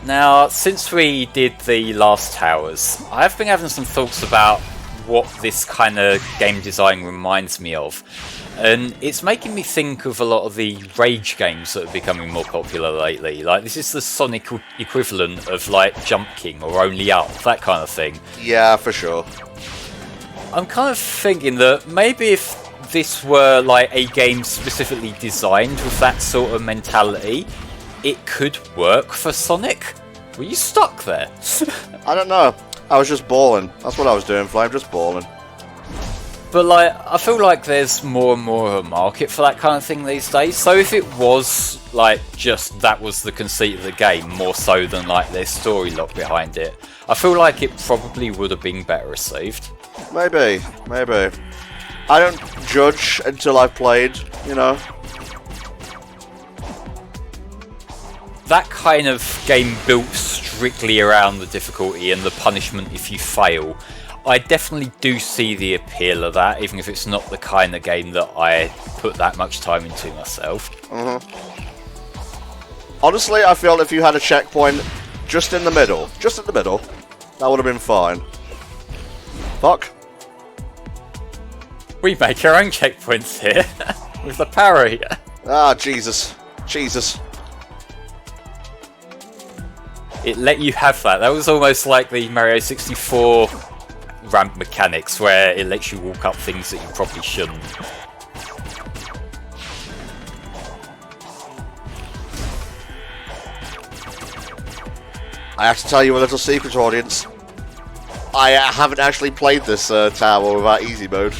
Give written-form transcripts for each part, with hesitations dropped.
Now, since we did the last towers, I've been having some thoughts about what this kind of game design reminds me of. And it's making me think of a lot of the rage games that are becoming more popular lately. Like, this is the Sonic equivalent of, like, Jump King or Only Up, that kind of thing. Yeah, for sure. I'm kind of thinking that maybe if this were, like, a game specifically designed with that sort of mentality, it could work for Sonic. Were you stuck there? I don't know. I was just balling. That's what I was doing, Flame, just balling. But, like, I feel like there's more and more of a market for that kind of thing these days. So if it was, like, just that was the conceit of the game, more so than, like, their story lock behind it, I feel like it probably would have been better received. Maybe, maybe. I don't judge until I've played, you know. That kind of game built strictly around the difficulty and the punishment if you fail, I definitely do see the appeal of that, even if it's not the kind of game that I put that much time into myself. Honestly, I feel if you had a checkpoint just in the middle, that would have been fine. Fuck. We make our own checkpoints here, with the parry. Ah, Jesus. Jesus. It let you have that. That was almost like the Mario 64 ramp mechanics, where it lets you walk up things that you probably shouldn't. I have to tell you a little secret, audience. I haven't actually played this tower without easy mode.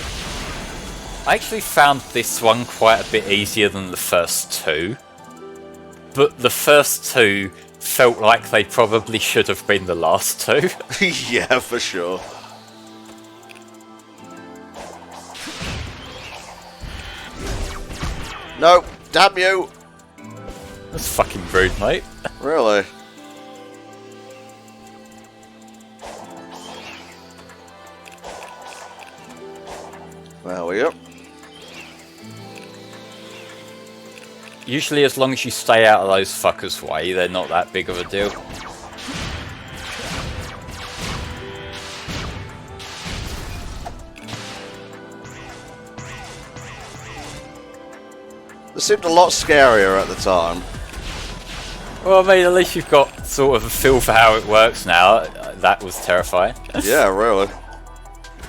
I actually found this one quite a bit easier than the first two. But the first two felt like they probably should have been the last two. Yeah, for sure. No, damn you! That's fucking rude, mate. Really? There we go. Usually as long as you stay out of those fuckers' way, they're not that big of a deal. It seemed a lot scarier at the time. Well, I mean, at least you've got sort of a feel for how it works now. That was terrifying. Yeah, really.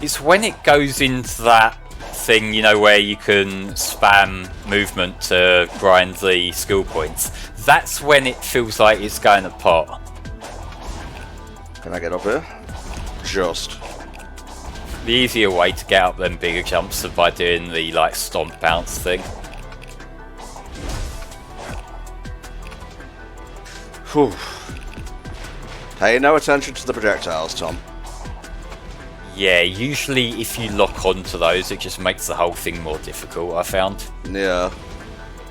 It's when it goes into that thing, you know, where you can spam movement to grind the skill points. That's when it feels like it's going to pot. Can I get up here? Just. The easier way to get up them bigger jumps is by doing the, like, stomp bounce thing. Whew. Pay no attention to the projectiles, Tom. Yeah, usually if you lock onto those, it just makes the whole thing more difficult, I found. Yeah.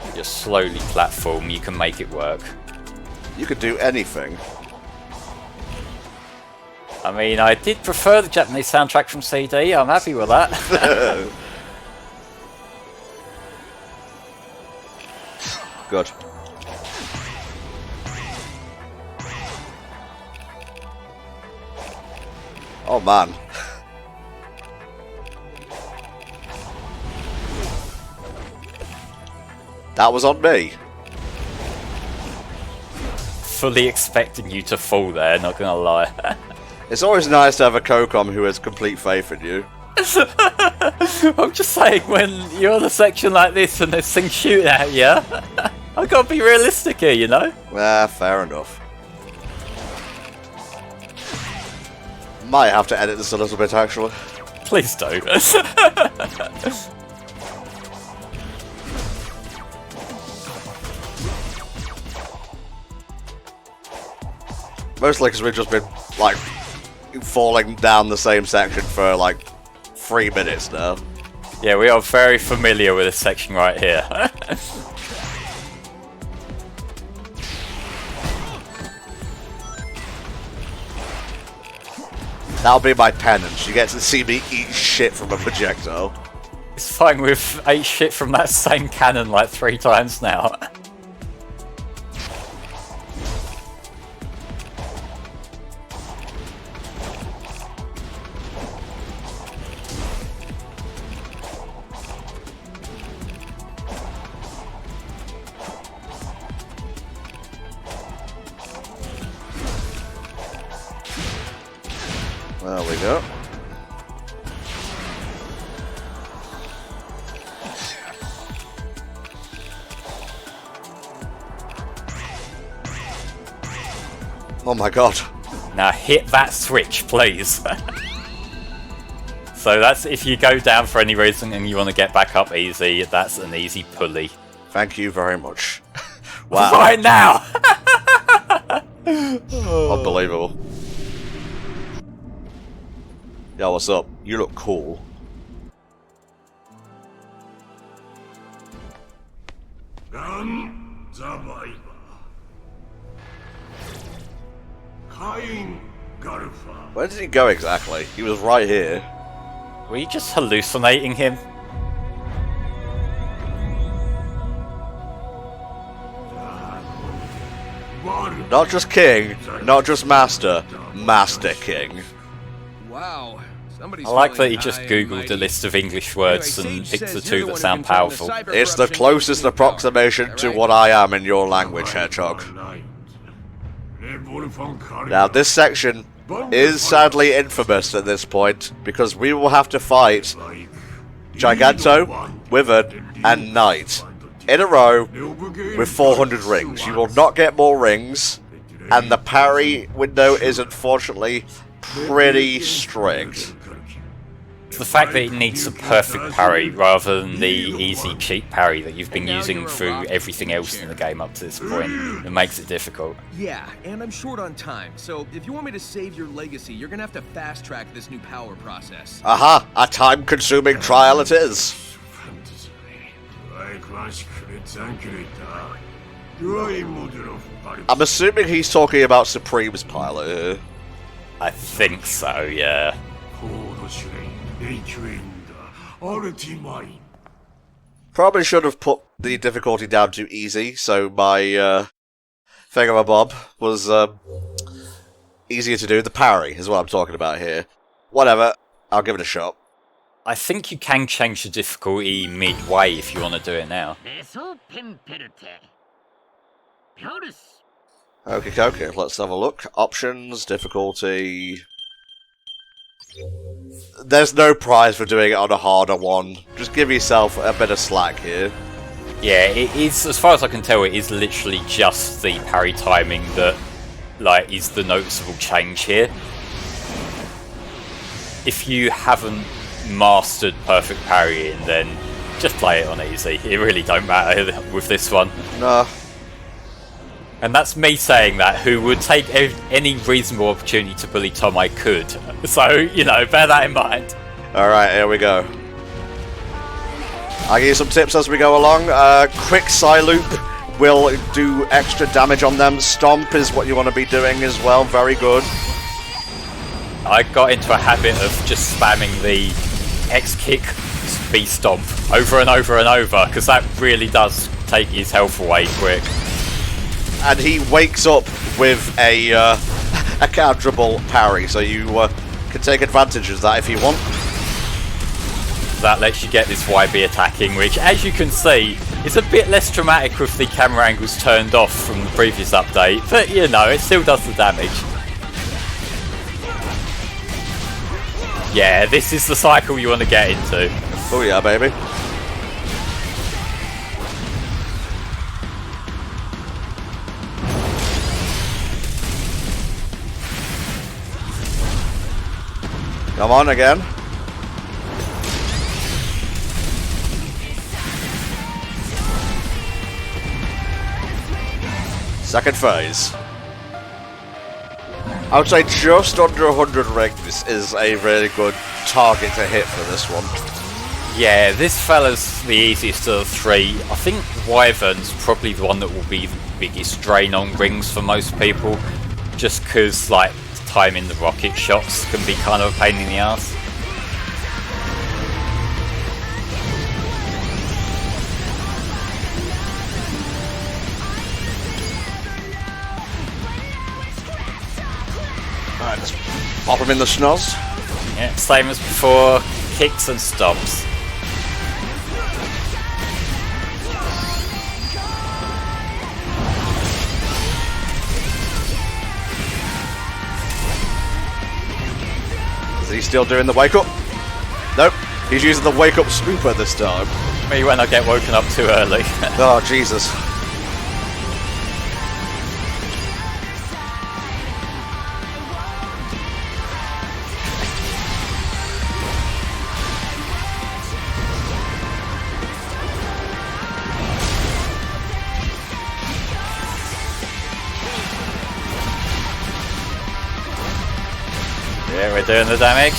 You just slowly platform, you can make it work. You could do anything. I mean, I did prefer the Japanese soundtrack from CD, I'm happy with that. Good. Oh man. That was on me. Fully expecting you to fall there, not gonna lie. It's always nice to have a CoCom who has complete faith in you. I'm just saying, when you're on a section like this and there's things shooting at you, I gotta be realistic here, you know? Ah, fair enough. Might have to edit this a little bit, actually. Please don't. Mostly because we've just been, like, falling down the same section for, like, 3 minutes now. Yeah, we are very familiar with this section right here. That'll be my penance. You get to see me eat shit from a projectile. It's fine, we've ate shit from that same cannon like 3 times now. we go. Oh my god. Now hit that switch, please. So that's if you go down for any reason and you want to get back up easy, that's an easy pulley. Thank you very much. Wow. Right now! Unbelievable. Yo, what's up? You look cool. Where did he go exactly? He was right here. Were you just hallucinating him? Not just king, not just master, Master King. Wow. I like that he just googled a list of English words and picked the two that sound powerful. It's the closest approximation to what I am in your language, Hedgehog. Now, this section is sadly infamous at this point, because we will have to fight Giganto, Wyvern, and Knight in a row with 400 rings. You will not get more rings, and the parry window is unfortunately pretty strict. The fact that it needs a perfect parry rather than the easy cheap parry that you've been using through everything else in the game up to this point, it makes it difficult. Yeah, and I'm short on time, so if you want me to save your legacy, you're gonna have to fast-track this new power process. Aha! A time-consuming trial it is! I'm assuming he's talking about Supreme's pilot here. I think so, yeah. Probably should have put the difficulty down to easy, so my thingamabob was easier to do. The parry is what I'm talking about here. Whatever, I'll give it a shot. I think you can change the difficulty midway if you want to do it now. Okay, let's have a look. Options, difficulty... There's no prize for doing it on a harder one. Just give yourself a bit of slack here. Yeah, it is, as far as I can tell, it is literally just the parry timing that, like, is the noticeable change here. If you haven't mastered perfect parrying, then just play it on easy. It really don't matter with this one. No. And that's me saying that, who would take any reasonable opportunity to bully Tom I could. So, you know, bear that in mind. Alright, here we go. I'll give you some tips as we go along. Quick Psyloop will do extra damage on them. Stomp is what you want to be doing as well. Very good. I got into a habit of just spamming the X kick, B stomp over and over and over, because that really does take his health away quick. And he wakes up with a counterable parry, so you can take advantage of that if you want. That lets you get this YB attacking, which, as you can see, is a bit less dramatic with the camera angles turned off from the previous update, but you know, it still does the damage. Yeah, this is the cycle you want to get into. Oh yeah, baby. Come on again. Second phase. I would say just under 100 rings is a really good target to hit for this one. Yeah, this fella's the easiest of the three. I think Wyvern's probably the one that will be the biggest drain on rings for most people, just because, like, timing the rocket shots can be kind of a pain in the ass. Alright, let's pop him in the schnoz. Yeah, same as before, kicks and stomps. Is he still doing the wake up? Nope. He's using the wake up snooper this time. Me when I get woken up too early. Oh, Jesus. Yeah, we're doing the damage.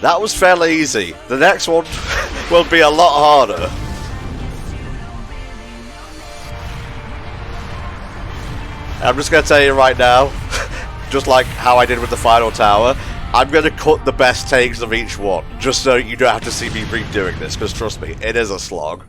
That was fairly easy. The next one will be a lot harder. I'm just going to tell you right now, just like how I did with the final tower, I'm going to cut the best takes of each one, just so you don't have to see me redoing this, because trust me, it is a slog.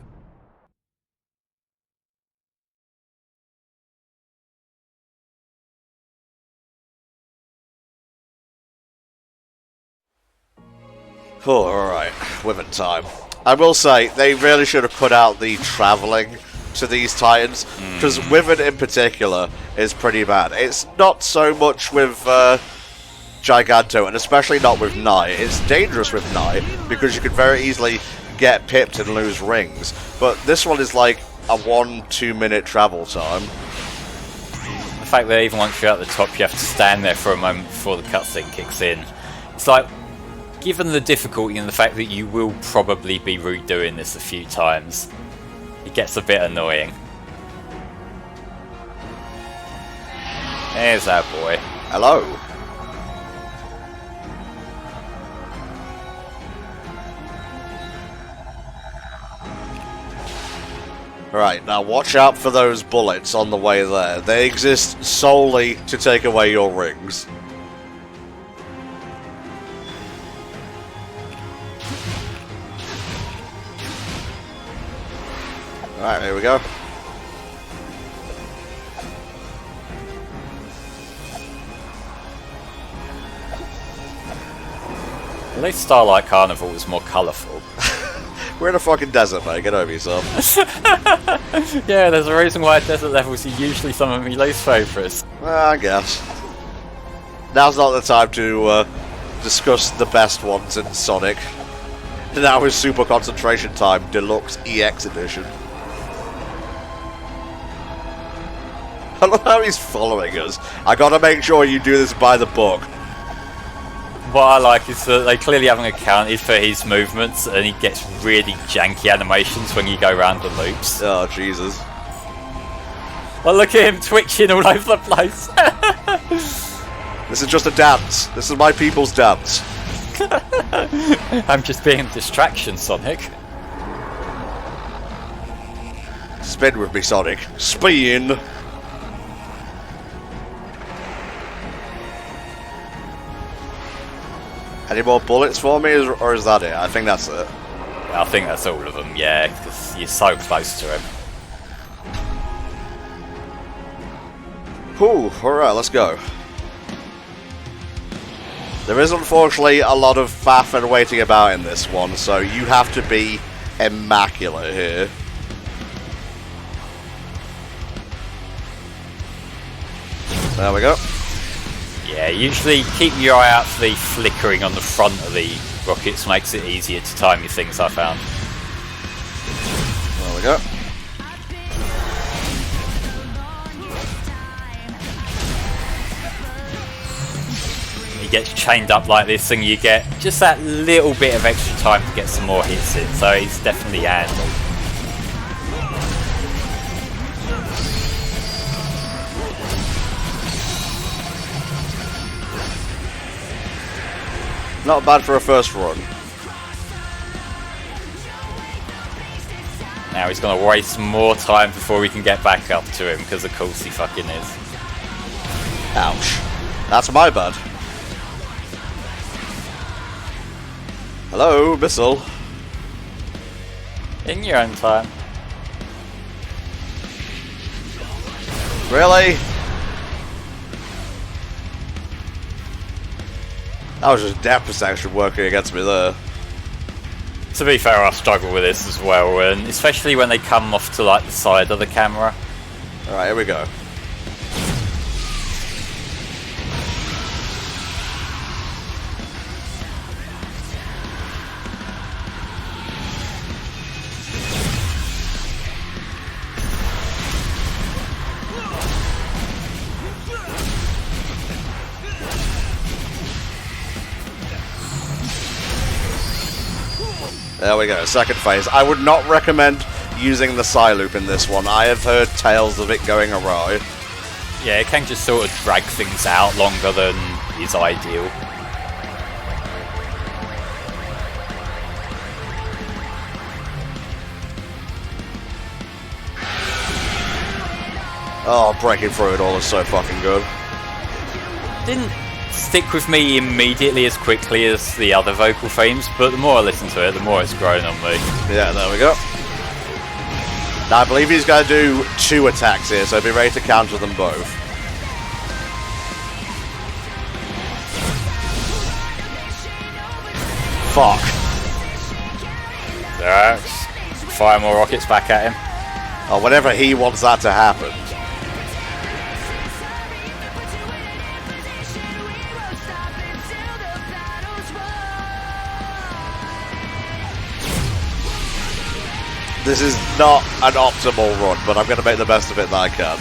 Oh, alright, Wyvern time. I will say, they really should have put out the travelling to these Titans, because Wyvern in particular is pretty bad. It's not so much with Giganto, and especially not with Knight. It's dangerous with Knight, because you could very easily get pipped and lose rings, but this one is like a 1-2 minute travel time. The fact that even once you're at the top you have to stand there for a moment before the cutscene kicks in. It's like, given the difficulty and the fact that you will probably be redoing this a few times, it gets a bit annoying. There's our boy. Hello. Right, now watch out for those bullets on the way there. They exist solely to take away your rings. Alright, here we go. At least Starlight Carnival was more colourful. We're in a fucking desert, mate. Get over yourself. Yeah, there's a reason why desert levels are usually some of my least favourites. I guess. Now's not the time to discuss the best ones in Sonic. Now is Super Concentration Time Deluxe EX Edition. I love how he's following us. I gotta make sure you do this by the book. What I like is that they clearly haven't accounted for his movements, and he gets really janky animations when you go around the loops. Oh, Jesus. Well, look at him twitching all over the place. This is just a dance. This is my people's dance. I'm just being a distraction, Sonic. Spin with me, Sonic. Spin! Any more bullets for me, or is that it? I think that's it. I think that's all of them, yeah, because you're so close to him. Whew, alright, let's go. There is unfortunately a lot of faff and waiting about in this one, so you have to be immaculate here. There we go. Yeah, usually keep your eye out for the flickering on the front of the rockets, makes it easier to time your things, I found. There we go. He gets chained up like this and you get just that little bit of extra time to get some more hits in, so he's definitely handled. Not bad for a first run. Now he's going to waste more time before we can get back up to him, because of course he fucking is. Ouch. That's my bad. Hello, missile. In your own time. Really? That was just depth perception working against me there. To be fair, I struggle with this as well, and especially when they come off to like the side of the camera. Alright, here we go. There we go, second phase. I would not recommend using the Psy-Loop in this one. I have heard tales of it going awry. Yeah, it can just sort of drag things out longer than is ideal. Oh, breaking through it all is so fucking good. Didn't stick with me immediately as quickly as the other vocal themes, but the more I listen to it, the more it's grown on me. Yeah, there we go. Now, I believe he's going to do 2 attacks here, so be ready to counter them both. Fuck. Alright, fire more rockets back at him. Oh, whenever he wants that to happen. This is not an optimal run, but I'm going to make the best of it that I can.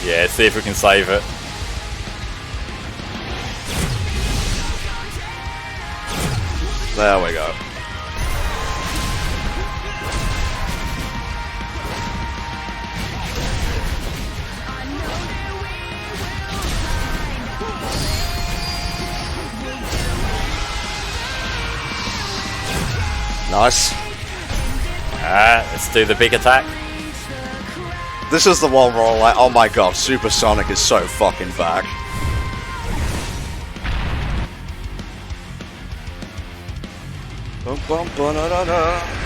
Yeah, see if we can save it. There we go. Nice. Alright, let's do the big attack. This is the one where I'm like, oh my god, Supersonic is so fucking back. Bum, bum, ba-da-da-da.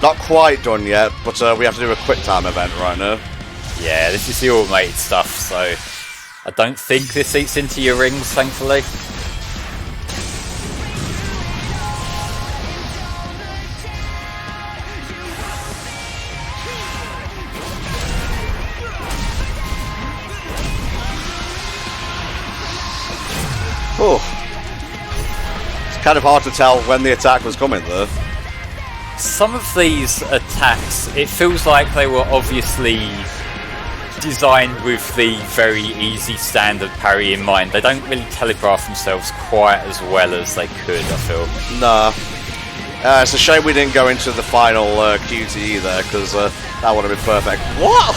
Not quite done yet, but we have to do a quick time event right now. Yeah, this is the automated stuff, so I don't think this eats into your rings, thankfully. Oh. It's kind of hard to tell when the attack was coming though. Some of these attacks, it feels like they were obviously designed with the very easy standard parry in mind. They don't really telegraph themselves quite as well as they could, I feel. Nah. It's a shame we didn't go into the final QTE there, because that would have been perfect. What?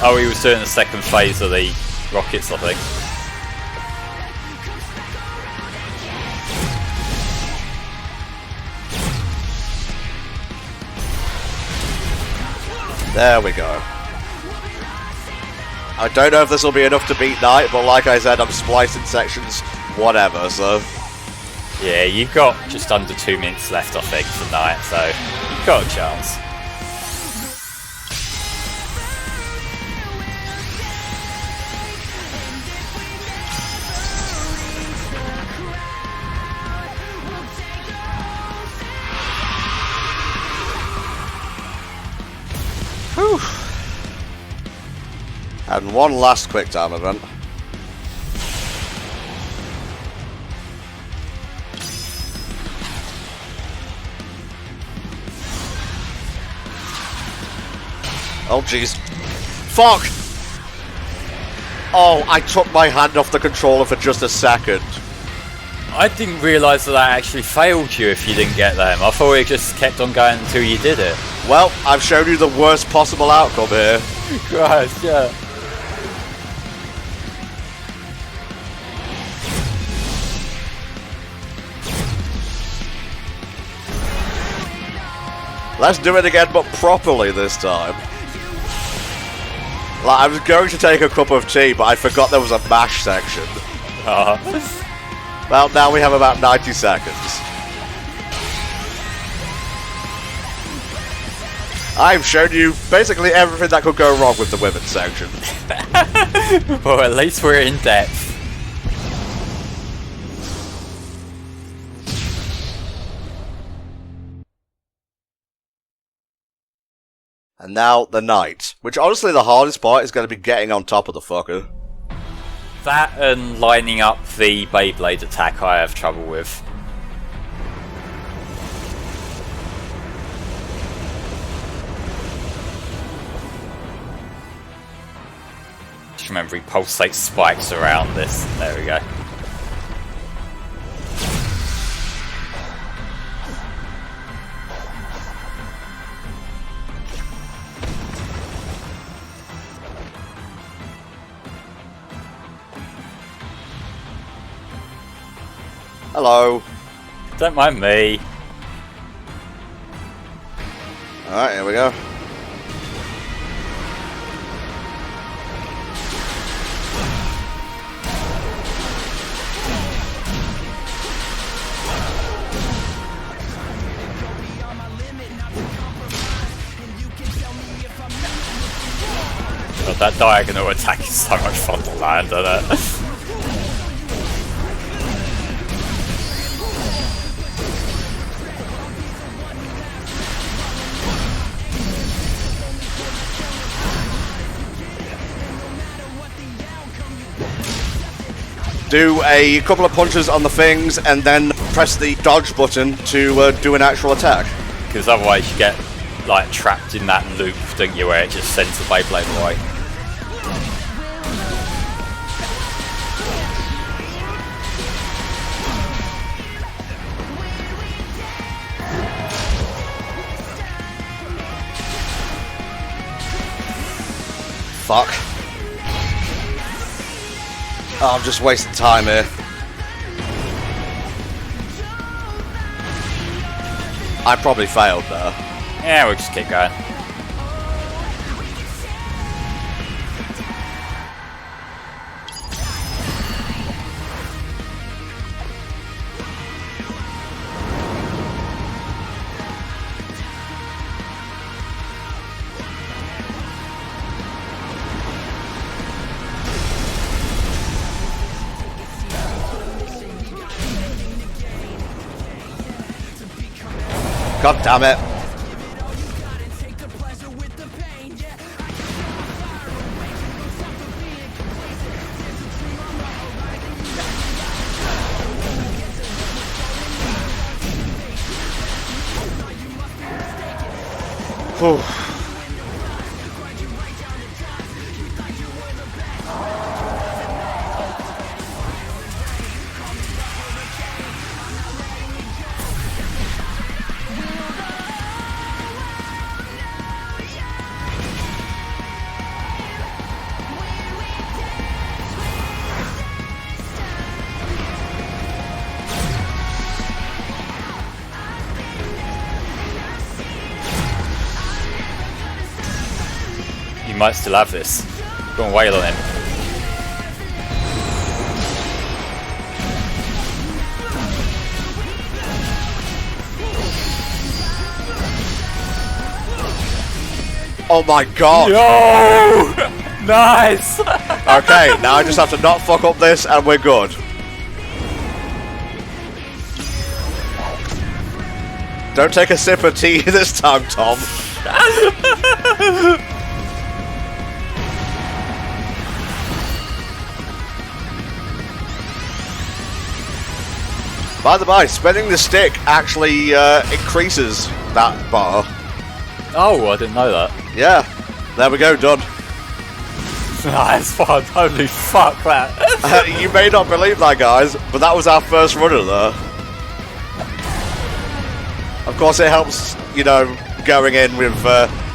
Oh, he was doing the second phase of the rockets, I think. There we go. I don't know if this will be enough to beat Knight, but like I said, I'm splicing sections, whatever, so... Yeah, you've got just under 2 minutes left, I think, tonight, so you've got a chance. Whew. And one last quick time event. Oh jeez. Fuck! Oh, I took my hand off the controller for just a second. I didn't realise that actually failed you if you didn't get them. I thought it just kept on going until you did it. Well, I've shown you the worst possible outcome here. Christ, yeah. Let's do it again, but properly this time. Like, I was going to take a cup of tea, but I forgot there was a mash section. Well, now we have about 90 seconds. I've shown you basically everything that could go wrong with the women's section. Well, at least we're in depth. And now the knight, which honestly the hardest part is going to be getting on top of the fucker. That and lining up the Beyblade attack I have trouble with. Just remember he pulsates spikes around this. There we go. Hello. Don't mind me. Alright, here we go. God, that diagonal attack is so much fun to land, isn't it? Do a couple of punches on the things and then press the dodge button to do an actual attack. Because otherwise you get like trapped in that loop, don't you, where it just sends the Beyblade away. Fuck. Oh, I'm just wasting time here. I probably failed there. Yeah, we'll just keep going. God damn it. Whew. You might still have this. Go and wail on him. Oh my god! Yo! Nice! Okay, now I just have to not fuck up this and we're good. Don't take a sip of tea this time, Tom. By the by, spinning the stick actually increases that bar. Oh, I didn't know that. Yeah, there we go, done. Nice fun. Holy fuck, that. You may not believe that, guys, but that was our first runner there. Of course, it helps, you know, going in with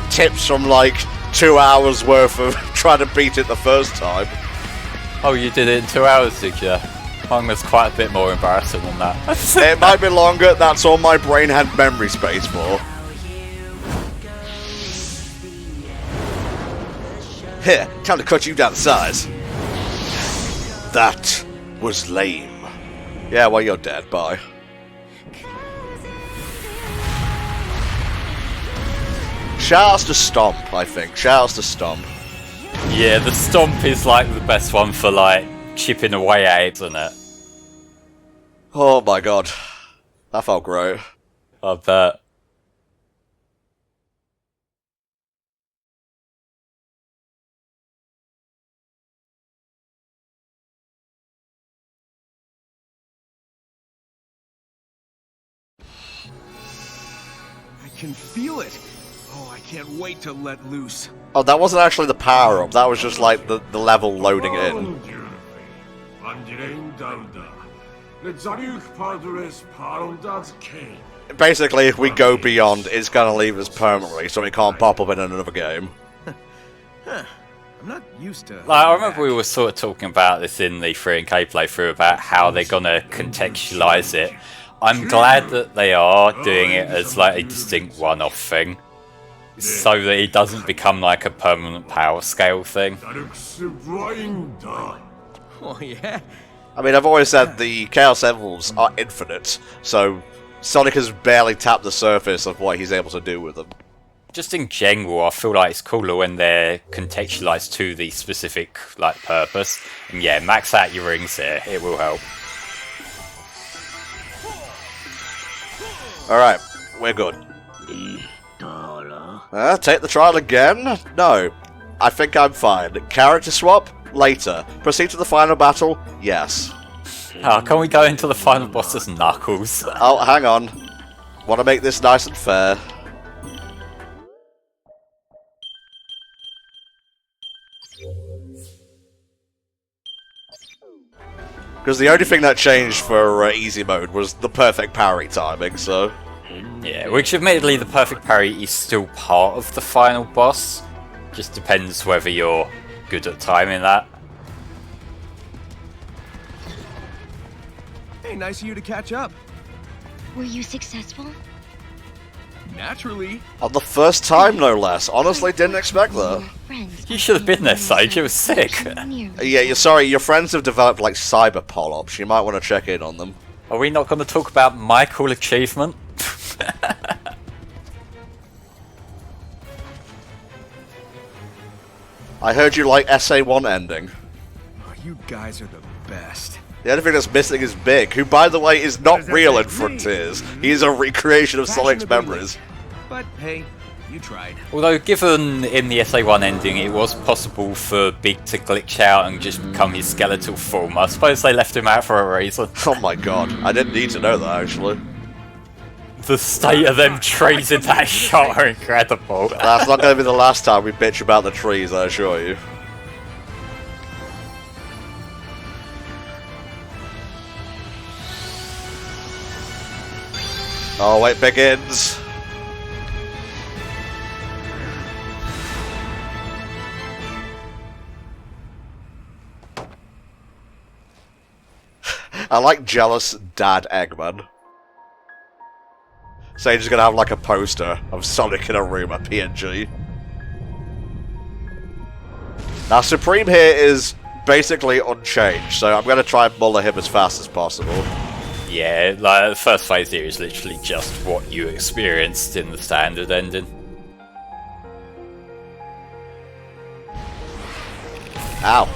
tips from like 2 hours worth of trying to beat it the first time. Oh, you did it in 2 hours, did you? Mine was quite a bit more embarrassing than that. It might be longer, that's all my brain had memory space for. Here, time to cut you down to size. That was lame. Yeah, well, you're dead. Bye. Shoutouts to Stomp, I think. Shoutouts to Stomp. Yeah, the Stomp is like the best one for like chipping away at it, isn't it? Oh my god. That felt great. I bet. I can feel it. Oh, I can't wait to let loose. Oh, that wasn't actually the power-up. That was just like the level loading in. Basically, if we go beyond, it's gonna leave us permanently, so it can't pop up in another game. Huh. I'm not used to... Like, I remember we were sort of talking about this in the 3&K playthrough about how they're gonna contextualize it. I'm glad that they are doing it as like a distinct one-off thing, so that it doesn't become like a permanent power scale thing. Oh, yeah? I mean, I've always said the Chaos Emeralds are infinite, so Sonic has barely tapped the surface of what he's able to do with them. Just in general, I feel like it's cooler when they're contextualized to the specific like purpose. And yeah, max out your rings here, it will help. Alright, we're good. Take the trial again? No. I think I'm fine. Character swap? Later. Proceed to the final battle? Yes. Oh, can we go into the final boss as Knuckles? Oh, hang on. Want to make this nice and fair. Because the only thing that changed for easy mode was the perfect parry timing, so... Yeah, which admittedly the perfect parry is still part of the final boss. Just depends whether you're good at timing that. Hey, nice of you to catch up. Were you successful? Naturally. On the first time, no less. Honestly, didn't expect that. You should have been there, Sage, it was sick. Yeah, you're sorry, your friends have developed like cyber polyps. You might want to check in on them. Are we not going to talk about my cool achievement? I heard you like SA1 ending. Oh, you guys are the best. The only thing that's missing is Big, who, by the way, is not real in Frontiers. He is a recreation of Sonic's memories. But hey, you tried. Although, given in the SA1 ending it was possible for Big to glitch out and just become his skeletal form, I suppose they left him out for a reason. Oh my god, I didn't need to know that, actually. The state of them trees in that shot are incredible. That's not going to be the last time we bitch about the trees, I assure you. Oh, it begins. I like jealous Dad Eggman. Sage is gonna have like a poster of Sonic in a room, a PNG. Now, Supreme here is basically unchanged, so I'm gonna try and muller him as fast as possible. Yeah, like the first phase here is literally just what you experienced in the standard ending. Ow.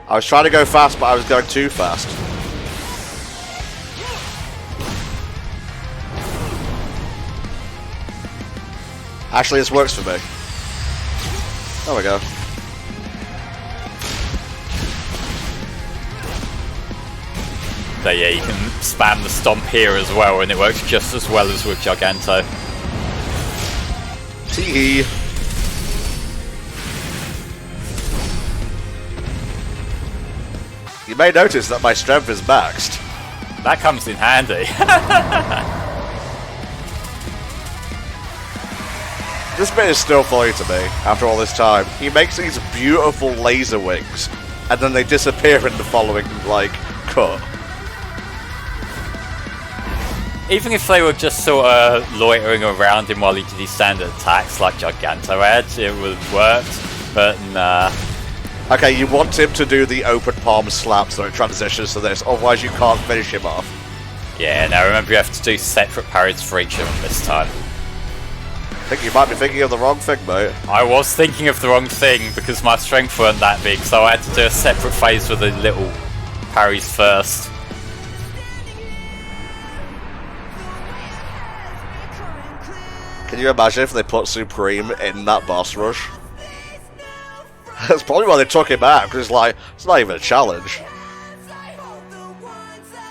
I was trying to go fast, but I was going too fast. Actually, this works for me. There we go. So yeah, you can spam the stomp here as well, and it works just as well as with Giganto. Tee-hee. You may notice that my strength is maxed. That comes in handy. This bit is still funny to me, after all this time. He makes these beautiful laser wings, and then they disappear in the following, like, cut. even if they were just sort of loitering around him while he did his standard attacks like Giganto had, it would have worked, but nah. Okay, you want him to do the open palm slap so it transitions to this, otherwise you can't finish him off. Yeah, now remember you have to do separate parries for each of them this time. I think you might be thinking of the wrong thing, mate. I was thinking of the wrong thing because my strength weren't that big, so I had to do a separate phase with the little parries first. Can you imagine if they put Supreme in that boss rush? That's probably why they took him out, because it's not even a challenge.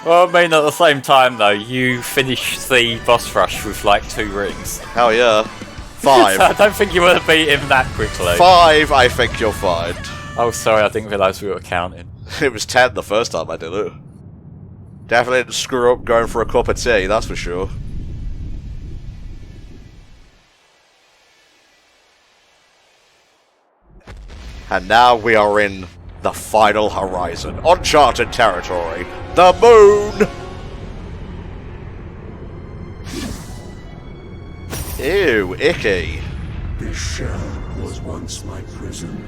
Well, I mean, at the same time, though, you finish the boss rush with, like, 2 rings. Hell yeah. 5. So I don't think you want to beat him that quickly. 5, I think you'll find. Oh, sorry, I didn't realise we were counting. It was 10 the first time I did it. Definitely didn't screw up going for a cup of tea, that's for sure. And now we are in the final horizon. Uncharted territory. The moon! Ew, icky. This shell was once my prison.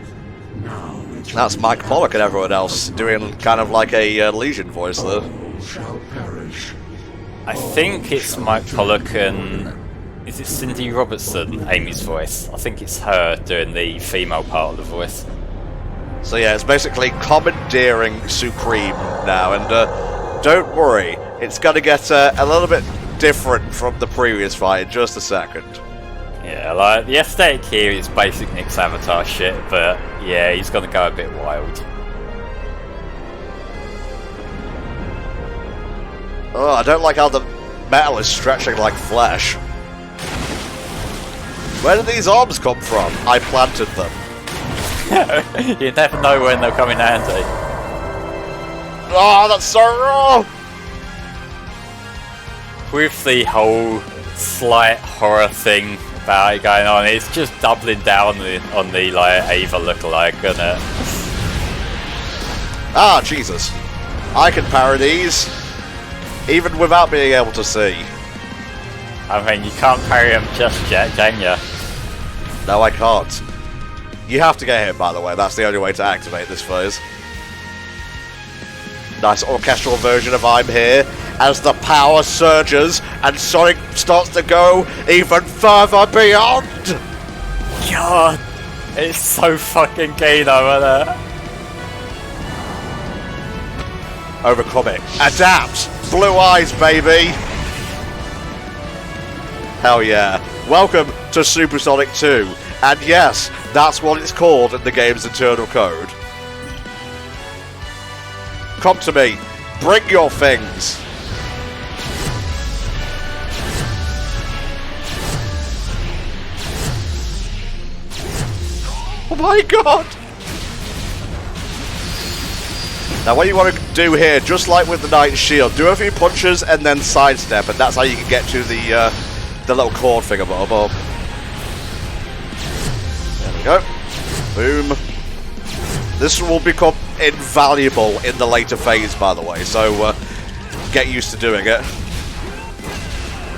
Now it's That's Mike Pollock and everyone else doing kind of like a Legion voice there. all shall perish. I think it's Mike Pollock and... Is it Cindy Robertson, Amy's voice? I think it's her doing the female part of the voice. So yeah, it's basically commandeering Supreme now, and don't worry, it's going to get a little bit different from the previous fight in just a second. Yeah, like, the aesthetic here is basic Nick's Avatar shit, but yeah, he's gonna go a bit wild. Oh, I don't like how the metal is stretching like flesh. Where did these arms come from? I planted them. You never know when they'll come in handy. Oh, that's so raw! With the whole slight horror thing about it going on, it's just doubling down on the like Ava lookalike, isn't it? Ah, Jesus. I can parry these, even without being able to see. I mean, you can't parry them just yet, can you? No, I can't. You have to get hit, by the way. That's the only way to activate this phase. Nice orchestral version of I'm Here as the power surges and Sonic starts to go even further beyond. God, it's so fucking keen over there. Overcome it. Adapt. Blue eyes, baby. Hell yeah. Welcome to Supersonic 2. And yes, that's what it's called in the game's internal code. Come to me. Bring your things. Oh my god! Now what you want to do here, just like with the Knight's Shield, do a few punches and then sidestep, and that's how you can get to the little cord thingamabob. There we go. Boom. This will become invaluable in the later phase, by the way, so get used to doing it.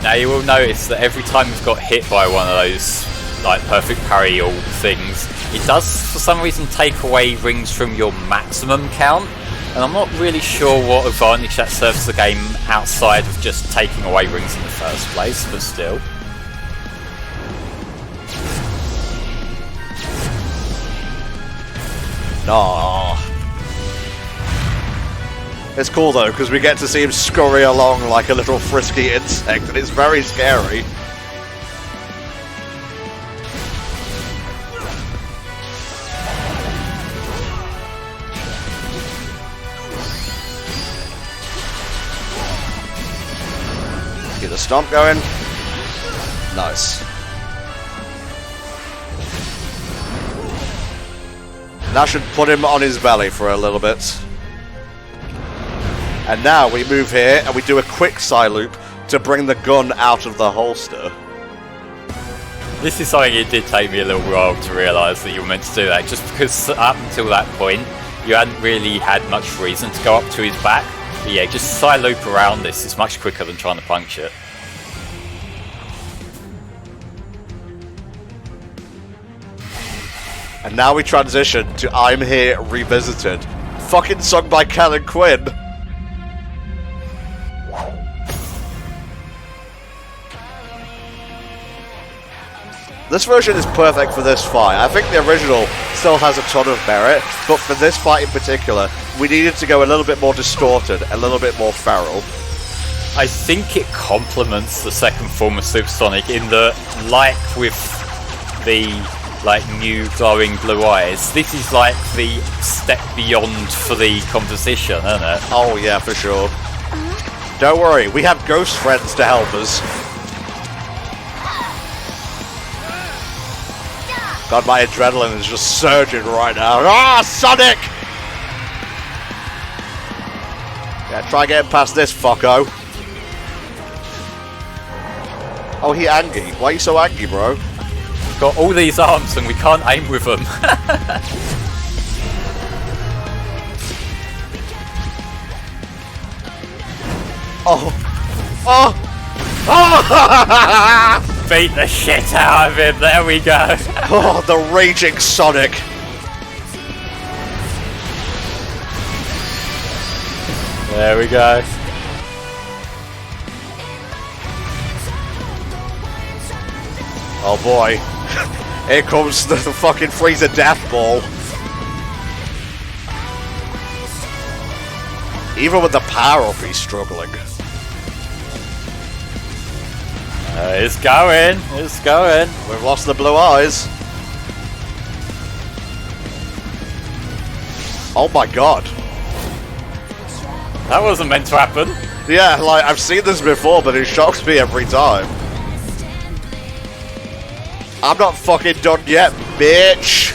Now you will notice that every time you've got hit by one of those like perfect parry or things, it does for some reason take away rings from your maximum count, and I'm not really sure what advantage that serves the game outside of just taking away rings in the first place, but still. Aww. It's cool though, because we get to see him scurry along like a little frisky insect, and it's very scary. Get the stomp going. Nice. That should put him on his belly for a little bit. And now we move here and we do a quick side loop to bring the gun out of the holster. This is something it did take me a little while to realise that you were meant to do that, just because up until that point you hadn't really had much reason to go up to his back. But yeah, just side loop around this. It's much quicker than trying to punch it. And now we transition to I'm Here Revisited. Fucking sung by Kellen Quinn. This version is perfect for this fight. I think the original still has a ton of merit, but for this fight in particular, we needed to go a little bit more distorted, a little bit more feral. I think it complements the second form of Supersonic in that, like with the new glowing blue eyes, this is like the step beyond for the composition, isn't it? Oh yeah, for sure. Don't worry, we have ghost friends to help us. God, my adrenaline is just surging right now. Ah, Sonic! Yeah, try getting past this fucko. Oh, he angry. Why are you so angry, bro? Got all these arms and we can't aim with them. Oh. Oh! Oh! Beat the shit out of him, there we go. Oh, the raging Sonic. There we go. Oh boy. Here comes the fucking Freezer Death Ball. Even with the power up, he's struggling. It's going, it's going. We've lost the blue eyes. Oh my god. That wasn't meant to happen. Yeah, like, I've seen this before, but it shocks me every time. I'm not fucking done yet, bitch.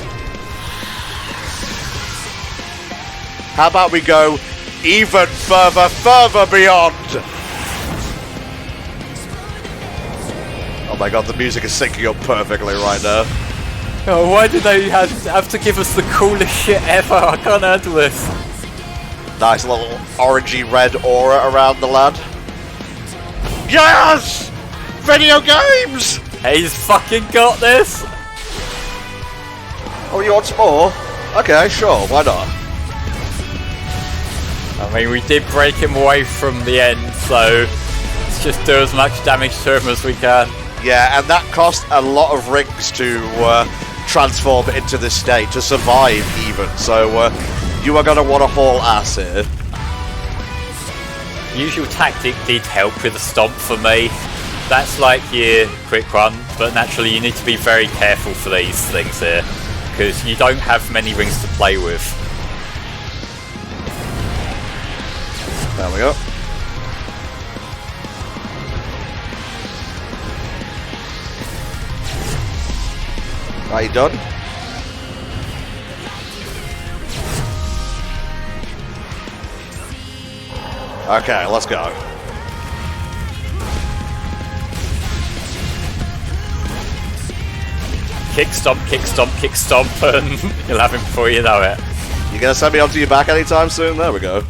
How about we go even further beyond? Oh my god, the music is syncing up perfectly right now. Oh, why did they have to give us the coolest shit ever? I can't handle this. Nice little orangey red aura around the lad. Yes! Video games! He's fucking got this! Oh, you want some more? Okay, sure, why not? I mean, we did break him away from the end, so let's just do as much damage to him as we can. Yeah, and that cost a lot of rings to transform into this state, to survive even, so you are going to want to haul ass here. Usual tactic did help with the stomp for me. That's like your quick run, but naturally you need to be very careful for these things here, because you don't have many rings to play with. There we go. Are you done? Okay, let's go. Kick stomp, and you'll have him before you know it. You gonna send me onto your back anytime soon? There we go.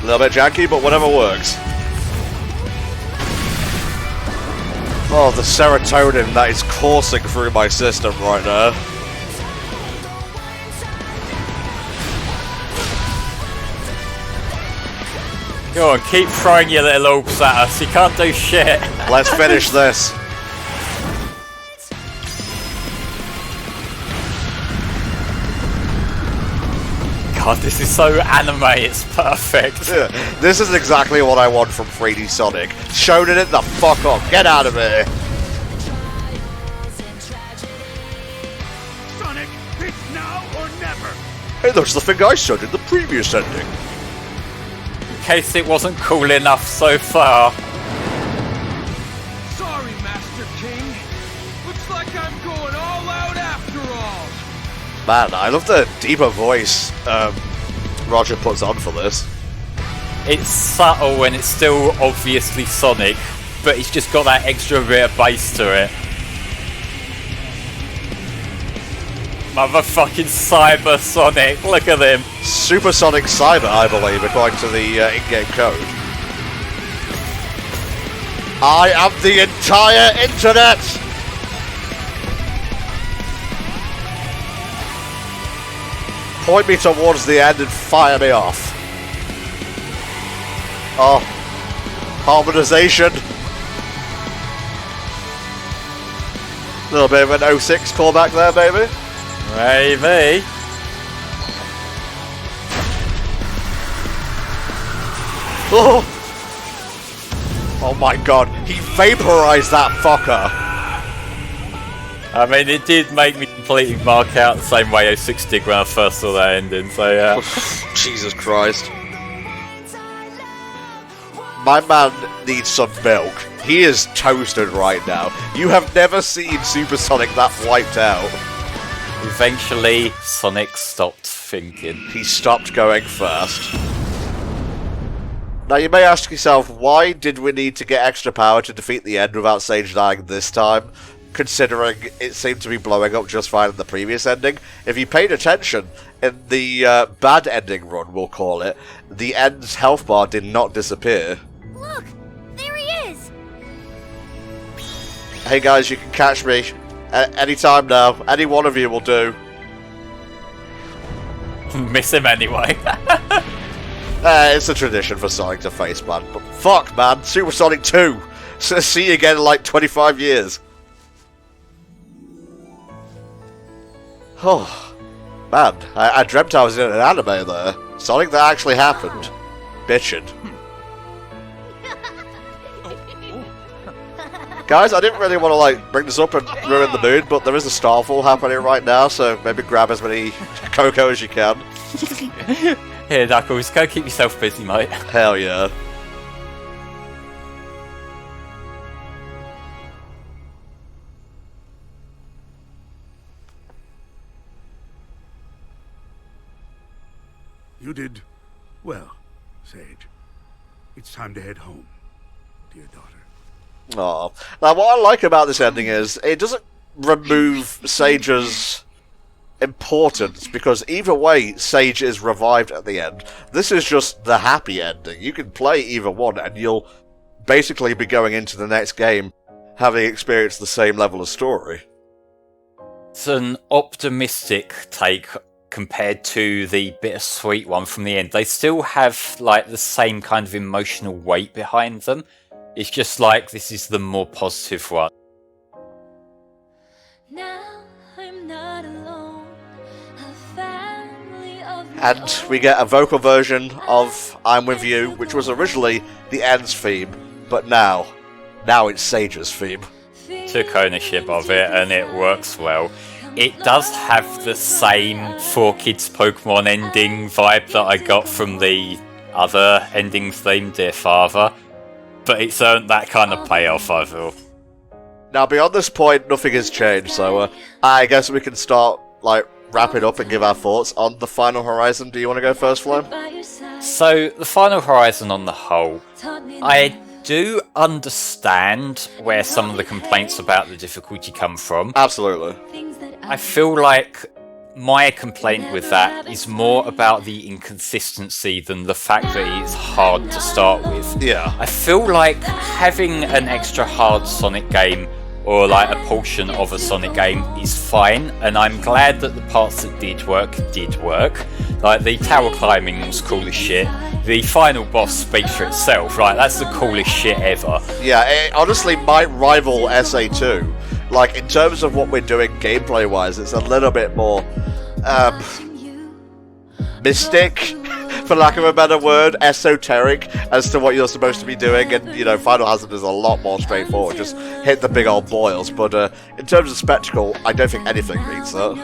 A little bit janky, but whatever works. Oh, the serotonin that is coursing through my system right now. Go on, keep throwing your little orbs at us. You can't do shit. Let's finish this. God, this is so anime, it's perfect. Yeah, this is exactly what I want from 3D Sonic. Shonen it the fuck up. Get out of here. Sonic, it's now or never. Hey, that's the thing I said in the previous ending. In case it wasn't cool enough so far. Sorry, Master King. Looks like I'm going all out after all. Man, I love the deeper voice Roger puts on for this. It's subtle and it's still obviously Sonic, but it's just got that extra bit of bass to it. Motherfucking Cybersonic, look at him. Supersonic Cyber, I believe, according to the in-game code. I am the entire internet! Point me towards the end and fire me off. Oh. Harmonization. A little bit of an 06 callback there, baby. Maybe. Oh. Oh my god, he vaporized that fucker. I mean, it did make me completely mark out the same way 06 did when I first saw that ending, so yeah. Jesus Christ. My man needs some milk. He is toasted right now. You have never seen Supersonic that wiped out. Eventually, Sonic stopped thinking. He stopped going first. Now you may ask yourself, why did we need to get extra power to defeat the end without Sage dying this time? Considering it seemed to be blowing up just fine in the previous ending. If you paid attention, in the bad ending run, we'll call it, the end's health bar did not disappear. Look! There he is! Hey guys, you can catch me anytime now. Any one of you will do. Miss him anyway. It's a tradition for Sonic to face, man. But fuck, man. Supersonic 2! So see you again in like 25 years. Oh, man. I dreamt I was in an anime there. Something that actually happened. Bitchin'. Guys, I didn't really want to like bring this up and ruin the mood, but there is a starfall happening right now, so maybe grab as many cocoa as you can. Here, Knuckles, go keep yourself busy, mate. Hell yeah. You did well, Sage. It's time to head home, dear daughter. Aw. Now, what I like about this ending is it doesn't remove Sage's importance, because either way, Sage is revived at the end. This is just the happy ending. You can play either one, and you'll basically be going into the next game having experienced the same level of story. It's an optimistic take compared to the bittersweet one from the end. They still have like the same kind of emotional weight behind them. It's just like this is the more positive one. Now I'm not alone. A family of And we get a vocal version of I'm With You, which was originally the end's theme, but now it's Sage's theme. Took ownership of it and it works well. It does have the same 4Kids Pokemon ending vibe that I got from the other ending theme, Dear Father, but it's earned that kind of payoff, I feel. Now, beyond this point, nothing has changed, so I guess we can start, like, wrap it up and give our thoughts on the Final Horizon. Do you want to go first, Flo? So, the Final Horizon on the whole, I do understand where some of the complaints about the difficulty come from. Absolutely. I feel like my complaint with that is more about the inconsistency than the fact that it's hard to start with. Yeah. I feel like having an extra hard Sonic game, or like a portion of a Sonic game, is fine, and I'm glad that the parts that did work. Like, the tower climbing was cool as shit. The final boss speaks for itself, like, that's the coolest shit ever. Yeah, it honestly might rival SA2. Like, in terms of what we're doing gameplay-wise, it's a little bit more, mystic, for lack of a better word, esoteric, as to what you're supposed to be doing, and, you know, Final Hazard is a lot more straightforward, just hit the big old boils, but, in terms of spectacle, I don't think anything beats that.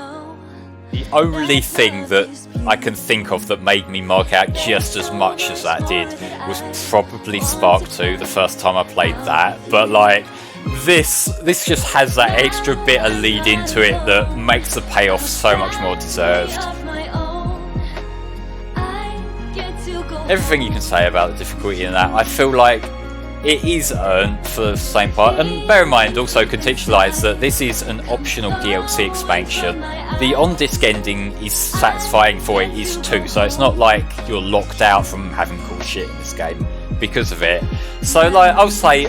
The only thing that I can think of that made me mark out just as much as that did was probably Spark 2, the first time I played that, but, like, this just has that extra bit of lead into it that makes the payoff so much more deserved. Everything you can say about the difficulty in that, I feel like it is earned for the same part. And bear in mind, also contextualise that this is an optional DLC expansion. the on-disc ending is satisfying for it is too, so it's not like you're locked out from having cool shit in this game because of it. So like, I'll say,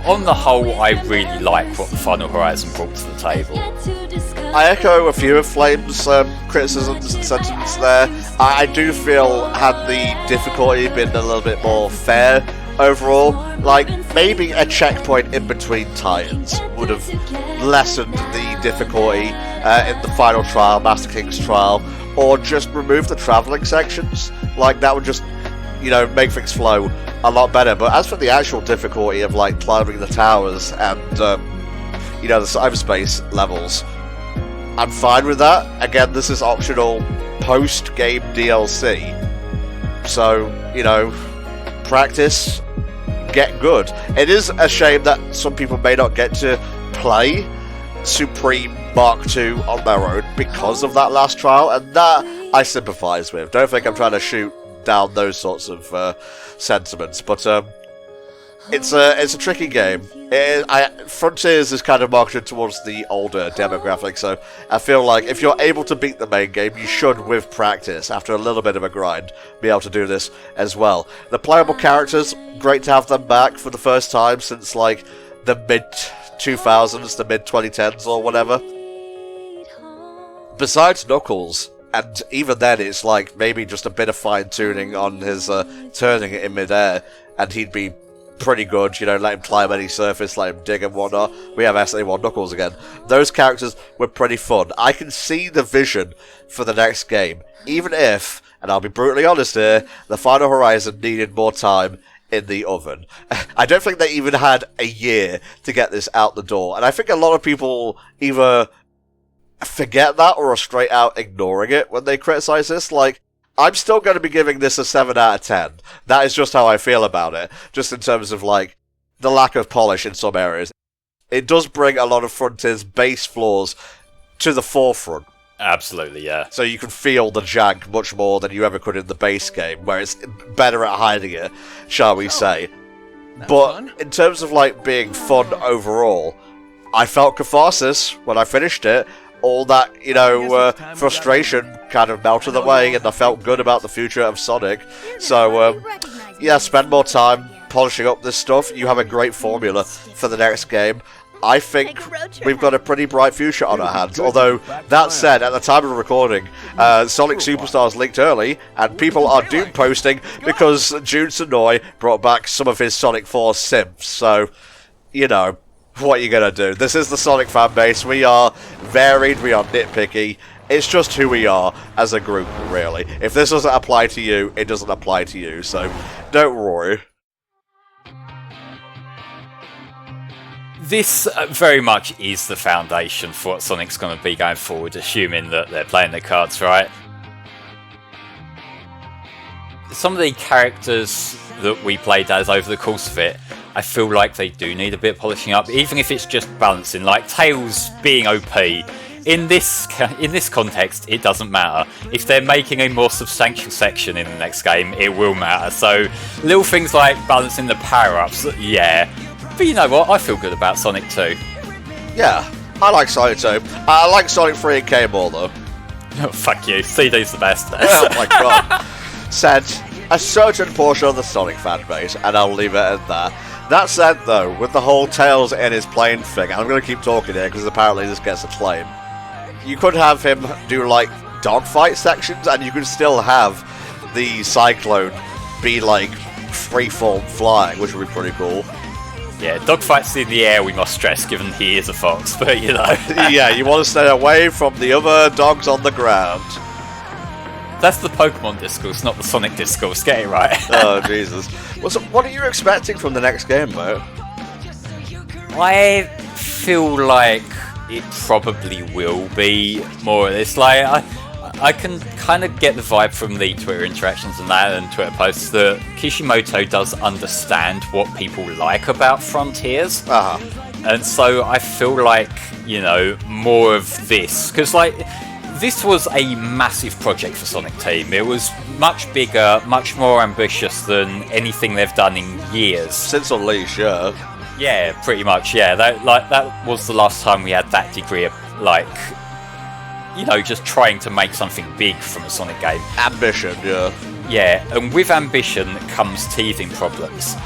on the whole, I really like what the Final Horizon brought to the table. I echo a few of Flame's criticisms and sentiments there. I do feel, had the difficulty been a little bit more fair overall, like maybe a checkpoint in between Titans would have lessened the difficulty in the final trial, Master King's trial, or just remove the travelling sections. Like that would just, you know, make things flow a lot better. But as for the actual difficulty of like climbing the towers and you know, the cyberspace levels, I'm fine with that. Again, this is optional post-game DLC, so you know, practice, get good. It is a shame that some people may not get to play Supreme Mark II on their own because of that last trial, and that I sympathise with. Don't think I'm trying to shoot down those sorts of sentiments, but it's a tricky game. Frontiers is kind of marketed towards the older demographic, so I feel like if you're able to beat the main game, you should, with practice, after a little bit of a grind, be able to do this as well. The playable characters, great to have them back for the first time since like the mid-2000s, the mid-2010s or whatever. Besides Knuckles, and even then it's like maybe just a bit of fine-tuning on his turning it in mid-air, and he'd be pretty good, you know, let him climb any surface, let him dig and whatnot. We have SA1 Knuckles again. Those characters were pretty fun. I can see the vision for the next game, even if, and I'll be brutally honest here, the Final Horizon needed more time in the oven. I don't think they even had a year to get this out the door, and I think a lot of people either forget that or are straight out ignoring it when they criticize this. Like, I'm still going to be giving this a 7 out of 10. That is just how I feel about it. Just in terms of, like, the lack of polish in some areas. It does bring a lot of Frontier's base flaws to the forefront. Absolutely, yeah. So you can feel the jank much more than you ever could in the base game, where it's better at hiding it, shall we say. But in terms of, like, being fun overall, I felt catharsis when I finished it. All that, you know, frustration kind of melted away, and I felt good about the future of Sonic. So, yeah, spend more time polishing up this stuff. You have a great formula for the next game. I think we've got a pretty bright future on our hands. Although, that said, at the time of recording, Sonic Superstars leaked early, and people are doom posting because Jun Sonoy brought back some of his Sonic 4 simps. So, you know, what are you gonna do? This is the Sonic fan base. We are varied, we are nitpicky. It's just who we are as a group, really. If this doesn't apply to you, it doesn't apply to you, so don't worry. This very much is the foundation for what Sonic's going to be going forward, assuming that they're playing their cards right. Some of the characters that we played as over the course of it, I feel like they do need a bit of polishing up, even if it's just balancing. Like Tails being OP, in this context, it doesn't matter. If they're making a more substantial section in the next game, it will matter. So little things like balancing the power-ups, yeah. But you know what? I feel good about Sonic 2. Yeah, I like Sonic 2. I like Sonic 3 and K more though. Oh, fuck you. CD's the best. Oh my god. Said a certain portion of the Sonic fan base, and I'll leave it at that. That said, though, with the whole Tails in his plane thing, and I'm going to keep talking here because apparently this gets a claim, you could have him do, like, dogfight sections, and you could still have the Cyclone be, like, freeform flying, which would be pretty cool. Yeah, dogfights in the air, we must stress, given he is a fox, but, you know. Yeah, you want to stay away from the other dogs on the ground. That's the Pokemon discourse, not the Sonic discourse. Get it right. Oh, Jesus. Well, so what are you expecting from the next game, though? I feel like it probably will be more of this. Like, I can kind of get the vibe from the Twitter interactions and that, and Twitter posts, that Kishimoto does understand what people like about Frontiers. And so I feel like, you know, more of this. Because, like, this was a massive project for Sonic Team. It was much bigger, much more ambitious than anything they've done in years. Since Unleashed, yeah. Yeah, pretty much, yeah. That was the last time we had that degree of, like, just trying to make something big from a Sonic game. Ambition, yeah. Yeah, and with ambition comes teething problems.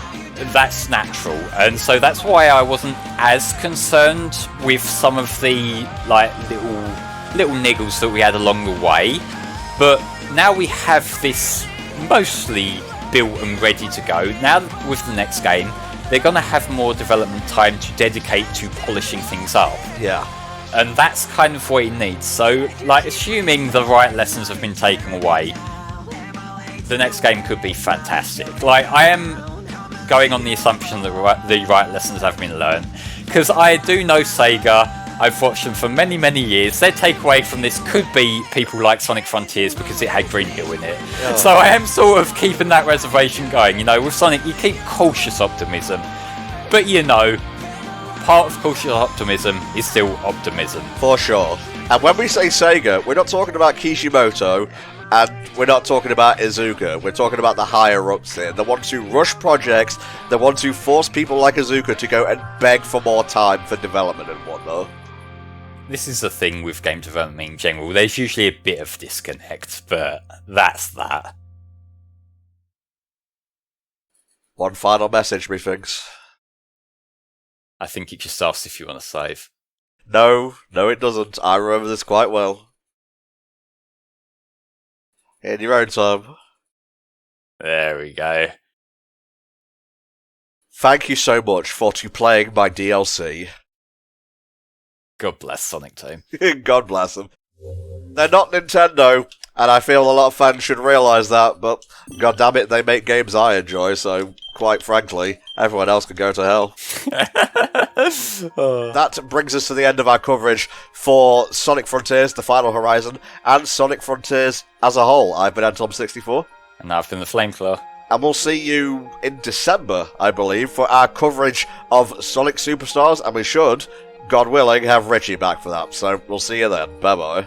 That's natural, and so that's why I wasn't as concerned with some of the little niggles that we had along the way. But now we have this mostly built and ready to go. Now with the next game, they're going to have more development time to dedicate to polishing things up. Yeah. And that's kind of what it needs. So, assuming the right lessons have been taken away, the next game could be fantastic. I am going on the assumption that the right lessons have been learned, because I do know Sega. I've watched them for many, many years. Their takeaway from this could be people like Sonic Frontiers because it had Green Hill in it. Oh. So I am sort of keeping that reservation going. With Sonic, you keep cautious optimism, but part of cautious optimism is still optimism. For sure. And when we say Sega, we're not talking about Kishimoto, and we're not talking about Iizuka. We're talking about the higher-ups here. The ones who rush projects, the ones who force people like Iizuka to go and beg for more time for development and whatnot. This is the thing with game development in general. There's usually a bit of disconnect, but that's that. One final message, methinks. I think it just asks if you want to save. No, it doesn't. I remember this quite well. In your own time. There we go. Thank you so much for playing my DLC. God bless Sonic Team. God bless them. They're not Nintendo, and I feel a lot of fans should realise that, but god damn it, they make games I enjoy, so quite frankly, everyone else can go to hell. That brings us to the end of our coverage for Sonic Frontiers, The Final Horizon, and Sonic Frontiers as a whole. I've been Antom64. And I've been the Flameclaw. And we'll see you in December, I believe, for our coverage of Sonic Superstars, and we should, God willing, have Richie back for that. So we'll see you then. Bye-bye.